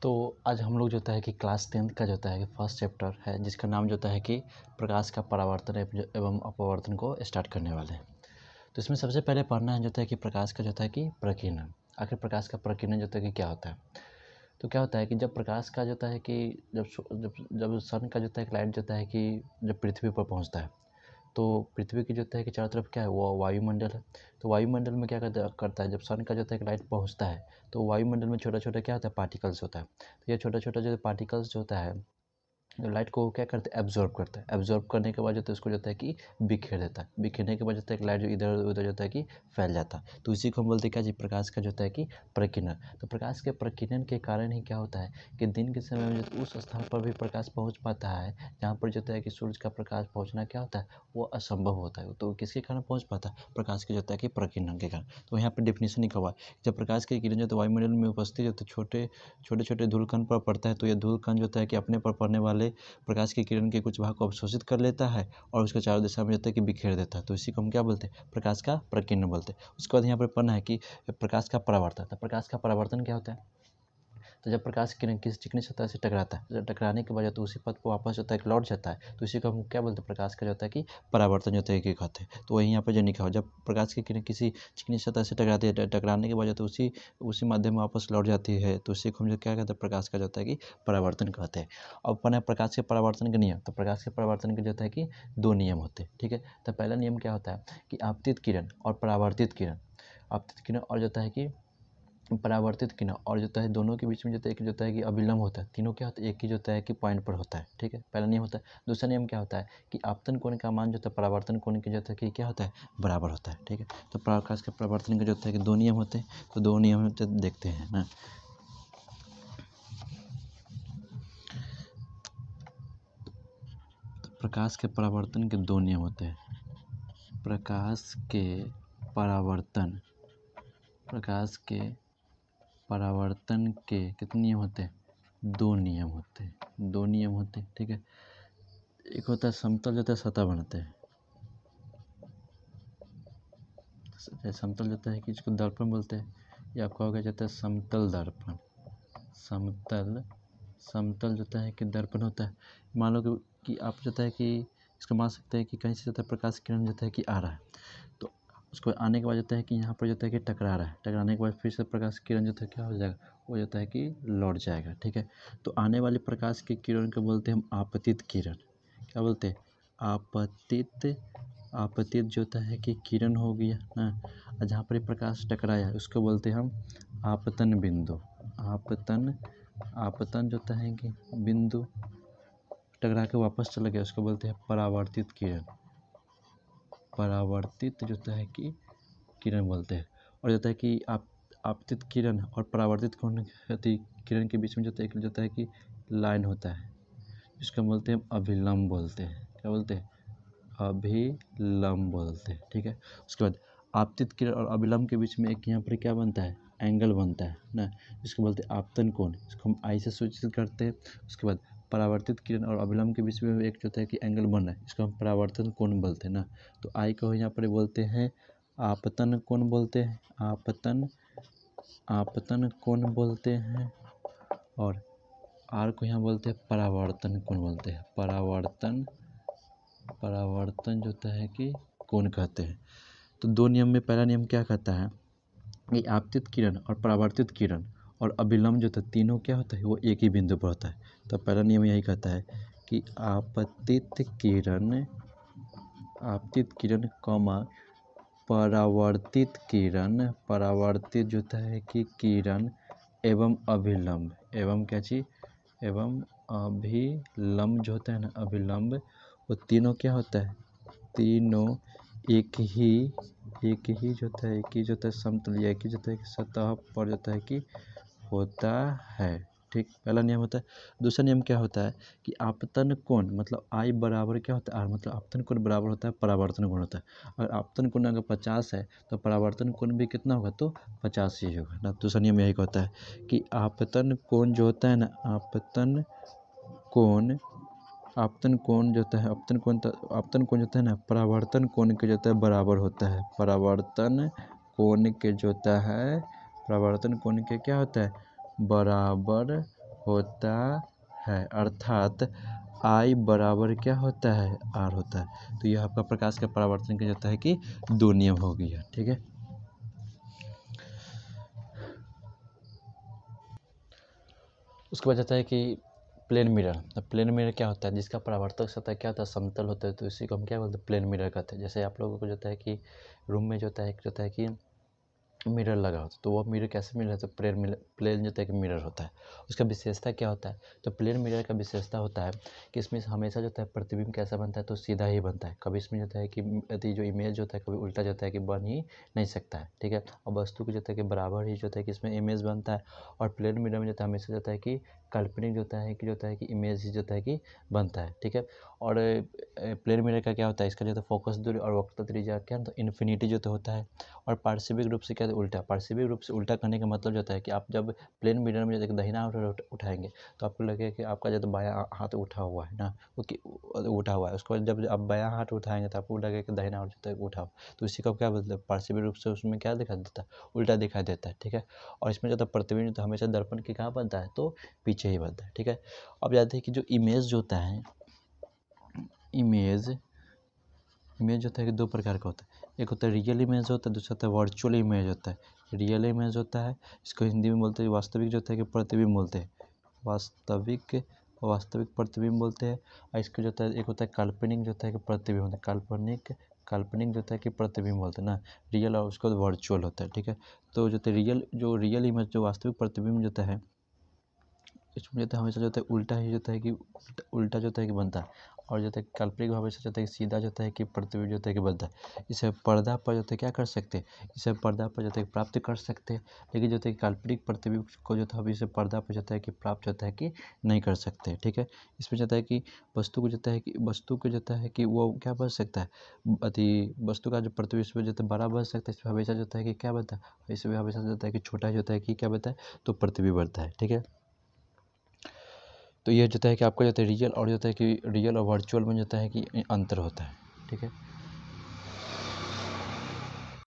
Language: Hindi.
तो आज हम लोग जो होता है कि क्लास 10th का जो होता है कि फर्स्ट चैप्टर है जिसका नाम जो होता है कि प्रकाश का परावर्तन एवं अपवर्तन को स्टार्ट करने वाले हैं। तो इसमें सबसे पहले पढ़ना है जो होता है कि प्रकाश का जो होता है कि प्रकीर्णन। आखिर प्रकाश का प्रकीर्णन जो होता है कि क्या होता है। तो क्या होता है कि जब प्रकाश का जो होता है कि जब सन का जो होता है लाइट जो होता है कि जब पृथ्वी पर पहुंचता है तो पृथ्वी की जो होता है कि चारों तरफ क्या है वो वायुमंडल है। तो वायुमंडल में क्या करता है जब सन का जो होता है कि लाइट पहुंचता है तो वायुमंडल में छोटा छोटा क्या होता है पार्टिकल्स होता है। तो ये छोटा छोटा जो पार्टिकल्स जो होता है जो लाइट को क्या करते हैं एब्जॉर्ब करता है। एब्जॉर्ब करने के बाद जो है उसको जो होता है कि बिखेर देता है। बिखेरने के बाद जो होता है कि लाइट जो इधर उधर जो होता है कि फैल जाता है। तो इसी को हम बोलते हैं क्या जी प्रकाश का जो होता है कि प्रकीर्णन। तो प्रकाश के प्रकीर्णन के कारण ही क्या होता है कि दिन के समय में जो उस स्थान पर भी प्रकाश पहुँच पाता है जहाँ पर जो होता है कि सूर्य का प्रकाश पहुँचना क्या होता है वो असंभव होता है। तो किसके कारण पहुँच पाता है प्रकाश के जो होता है कि प्रकीर्णन के कारण। तो यहाँ पर डेफिनेशन लिखा हुआ है जब प्रकाश की किरण जो है वायुमंडल में उपस्थित जो छोटे छोटे धूलकण पर पड़ता है तो यह धूलकण जो होता है कि अपने पर पड़ने वाले प्रकाश की किरण के कुछ भाग को अवशोषित कर लेता है और उसको चारों दिशा में जाता है कि बिखेर देता है। तो इसी को हम क्या बोलते हैं प्रकाश का प्रकीर्णन बोलते हैं। उसके बाद यहाँ पर पढ़ना है कि प्रकाश का परावर्तन। तो प्रकाश का परावर्तन क्या होता है। तो जब प्रकाश की किरण किसी चिकनी सतह से टकराता है जब टकराने के बाद तो उसी पथ को वापस होता है कि लौट जाता है तो इसी को हम क्या बोलते हैं प्रकाश का जो होता है कि परावर्तन जो होता है कि कहते हैं। तो वही यहाँ पर जो लिखा हो जब प्रकाश की किरण किसी चिकनी सतह से टकराती है टकराने के बाद तो उसी माध्यम में वापस लौट जाती है तो उसी को हम जो क्या कहते हैं प्रकाश का जो होता है कि परावर्तन कहते हैं। अब अपना प्रकाश के परावर्तन के नियम। तो प्रकाश के परावर्तन के जो होता है कि दो नियम होते हैं। ठीक है। तो पहला नियम क्या होता है कि आपतित किरण और परावर्तित किरण। आपतित किरण और जो होता है कि परावर्तित किरण और जो होता है दोनों के बीच में जो होता है एक जो होता है कि अभिलंब होता है। तीनों क्या होता है एक ही जो होता है कि पॉइंट पर होता है। ठीक है। पहला नियम होता है। दूसरा नियम क्या होता है कि आपतन कोण का मान जो होता है परावर्तन कोण के जो होता है कि क्या होता है बराबर होता है। ठीक है। तो प्रकाश के परावर्तन के जो होता है कि दो नियम होते हैं। तो दो नियम होते देखते हैं ना। प्रकाश के परावर्तन के दो नियम होते हैं। प्रकाश के परावर्तन के कितने नियम होते हैं दो नियम होते हैं। ठीक है। एक होता है समतल जो होता है सतह बनाते हैं। समतल जो है कि इसको दर्पण बोलते हैं। ये आपका हो गया जाता है समतल दर्पण। समतल जो है कि दर्पण होता है। मान लो कि आप जो है कि इसको मान सकते हैं कि कहीं से जो है प्रकाश किरण जो है कि आ रहा है तो उसको आने के बाद जो है कि यहाँ पर जो है कि टकरा रहा है। टकराने के बाद फिर से प्रकाश किरण जो है क्या हो जाएगा वो जो है कि लौट जाएगा। ठीक है। तो आने वाली प्रकाश की किरण को बोलते हैं हम आपतित किरण। क्या बोलते हैं आपतित जो होता है कि किरण हो गया ना। जहाँ पर प्रकाश टकराया उसको बोलते हैं हम आपतन बिंदु। आपतन जो होता है कि बिंदु टकरा के वापस चला गया उसको बोलते हैं परावर्तित किरण। परावर्तित जो होता है कि किरण बोलते हैं। और जो होता है कि आपतित किरण और परावर्तित किरण के बीच में जो होता है कि लाइन होता है जिसको बोलते हैं अभिलंब बोलते हैं। क्या बोलते हैं अभिलंब बोलते हैं। ठीक है। उसके बाद आपतित किरण और अभिलंब के बीच में एक यहाँ पर क्या बनता है एंगल बनता है ना जिसको बोलते हैं आपतन कोण। इसको हम आई से सूचित करते हैं। उसके बाद परावर्तित किरण और अभिलंब के बीच में एक जो होता है कि एंगल बन रहा है इसको हम परावर्तन कोण बोलते हैं ना। तो आई को यहाँ पर बोलते हैं आपतन कोण बोलते हैं। आपतन कोण बोलते हैं। और आर को यहाँ बोलते हैं परावर्तन कोण बोलते हैं। परावर्तन जो होता है कि कोण कहते हैं। तो दो नियम में पहला नियम क्या कहता है कि आपतित किरण और परावर्तित किरण और अभिलंब जो था तीनों क्या होता है वो एक ही बिंदु पर होता है। तो पहला नियम यही कहता है कि आपतित किरण कॉमा परावर्तित जो होता है कि किरण एवं अभिलंब एवं अभिलंब जो होता है ना अभिलंब वो तीनों क्या होता है तीनों एक ही जो होता है समतल एक ही जो होता है सतह पर जो होता है कि होता है। ठीक। पहला नियम होता है। दूसरा नियम क्या होता है कि आपतन कोण मतलब आई बराबर क्या होता है आर मतलब आपतन कोण बराबर होता है परावर्तन कोण होता है। अगर आपतन कोण अगर 50 है तो परावर्तन कोण भी कितना होगा तो 50 ही होगा ना। दूसरा नियम यही होता है कि आपतन कोण जो होता है ना आपतन कोण जो होता है आपतन कोण जो होता है ना परावर्तन कोण के जो होता है बराबर होता है। परावर्तन कोण के जो होता है परावर्तन कोण के क्या होता है बराबर होता है, अर्थात I बराबर क्या होता है, R होता है। तो यह आपका प्रकाश का परावर्तन का जाता है कि 2 नियम हो गया। ठीक है, उसके बाद जाता है कि प्लेन मिरर। तो प्लेन मिरर क्या होता है, जिसका परावर्तक सतह क्या होता है, समतल होता है, तो इसी को हम क्या बोलते हैं, प्लेन मिरर कहते हैं। जैसे आप लोगों को जाता है कि रूम में जाता है कि मिरर लगा होता है, तो वो मिरर कैसे मिरर है, तो प्लेन जो है कि मिरर होता है। उसका विशेषता क्या होता है, तो प्लेन मिरर का विशेषता होता है कि इसमें हमेशा जो है प्रतिबिंब कैसा बनता है, तो सीधा ही बनता है। कभी इसमें जो है कि यदि जो इमेज होता है कभी उल्टा जो है कि बन ही नहीं सकता है। ठीक है, और वस्तु की जो है कि बराबर ही जो है कि इसमें इमेज बनता है। और प्लेन मिरर में जो है हमेशा जो है कि काल्पनिक जो है कि इमेज ही जो है कि बनता है। ठीक है, और प्लेन मिरर का क्या होता है, इसका जो है फोकस दूरी और वक्रता त्रिज्या क्या, तो इन्फिनिटी जो तो होता है। और पार्श्विक रूप से क्या उल्टा, पार्श्विक रूप से उल्टा करने का मतलब जो होता है कि आप जब प्लेन मिरर में जब दाहिना हाथ उठाएंगे तो आपको लगेगा कि आपका जब बायां हाथ उठा हुआ है ना, वो उठा हुआ है। उसके बाद जब आप बायां हाथ उठाएंगे तो आपको लगेगा कि दाहिना हाथ जो है उठा हुआ। तो इसी का क्या मतलब, पार्श्विक रूप से उसमें क्या दिखाई देता है, उल्टा दिखाई देता है। ठीक है, और इसमें जो प्रतिबिंब तो हमेशा दर्पण के कहाँ बनता है, तो पीछे ही बनता है। ठीक है, अब जानते हैं कि जो इमेज जो होता है, इमेज होता है कि 2 प्रकार का होता है। एक होता है रियल इमेज होता है, दूसरा होता है वर्चुअल इमेज होता है। रियल इमेज होता है, इसको हिंदी में बोलते हैं वास्तविक जो होता है कि प्रतिबिंब बोलते हैं, वास्तविक प्रतिबिंब बोलते हैं। और इसको जो होता है एक होता है काल्पनिक जो होता है कि प्रतिबिंब होता है, काल्पनिक जो होता है कि प्रतिबिंब बोलते हैं ना, रियल, और उसको वर्चुअल होता है। ठीक है, तो जो रियल इमेज जो वास्तविक प्रतिबिंब जो होता है, इसमें जो है हमेशा जो होता है उल्टा ही जो होता है कि उल्टा जो होता है कि बनता है। और जो होता है काल्पनिक हमेशा जो होता है कि सीधा जो होता है कि प्रतिबिंब जो होता है कि बनता है। इसे पर्दा पर जो होता है क्या कर सकते हैं, इसे पर्दा पर जो होता है प्राप्त कर सकते हैं। लेकिन जो होता है कि काल्पनिक प्रतिबिंब को जो था, इसे पर्दा पर जो होता है कि प्राप्त होता है कि नहीं कर सकते। ठीक है, इसमें जो होता है कि वस्तु को जो होता है कि वो क्या बन सकता है, अति वस्तु का जो प्रतिबिंब इसमें जो होता है बड़ा बन सकता है। इसमें हमेशा जो होता है कि क्या बनता है, इसमें हमेशा जो होता है कि छोटा जो होता है कि क्या बनता है, तो प्रतिबिंब बनता है। ठीक है, तो ये जो है कि आपका जो है रियल और जो है कि रियल और वर्चुअल में जो है कि अंतर होता है। ठीक है,